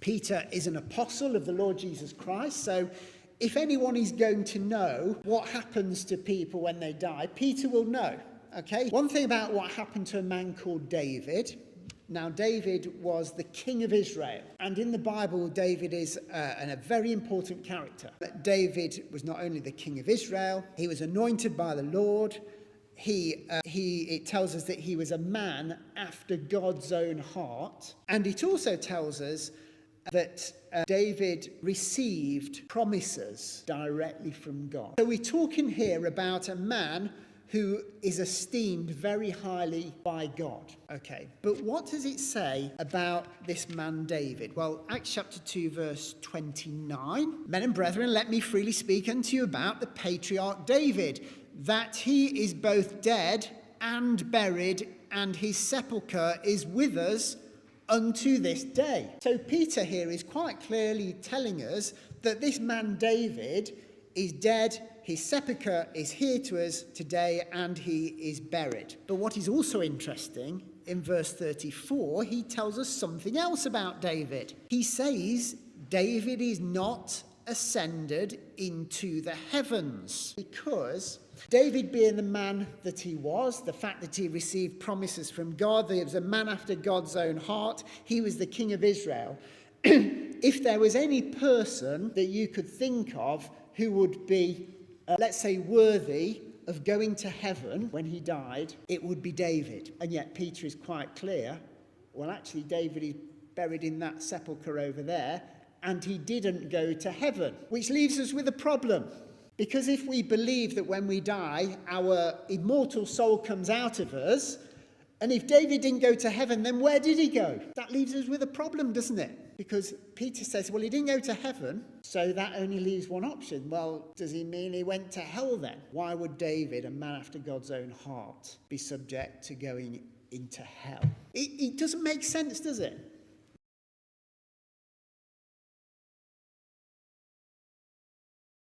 Peter is an apostle of the Lord Jesus Christ, so if anyone is going to know what happens to people when they die, Peter will know. Okay? One thing about what happened to a man called David. Now, David was the king of Israel. And in the Bible, David is a very important character. David was not only the king of Israel, he was anointed by the Lord. It tells us that he was a man after God's own heart. And it also tells us that David received promises directly from God. So we're talking here about a man who is esteemed very highly by God. Okay, but what does it say about this man David? Well, Acts chapter 2, verse 29. Men and brethren, let me freely speak unto you about the patriarch David, that he is both dead and buried, and his sepulchre is with us unto this day. So Peter here is quite clearly telling us that this man David is dead, his sepulchre is here to us today, and he is buried. But what is also interesting, in verse 34, he tells us something else about David. He says David is not ascended into the heavens, because David, being the man that he was, the fact that he received promises from God, that he was a man after God's own heart, he was the king of Israel. If there was any person that you could think of who would be, let's say, worthy of going to heaven when he died, it would be David. And yet Peter is quite clear, well, actually, David is buried in that sepulchre over there, and he didn't go to heaven, which leaves us with a problem. Because if we believe that when we die, our immortal soul comes out of us, and if David didn't go to heaven, then where did he go? That leaves us with a problem, doesn't it? Because Peter says, well, he didn't go to heaven, so that only leaves one option. Well, does he mean he went to hell then? Why would David, a man after God's own heart, be subject to going into hell? It doesn't make sense, does it?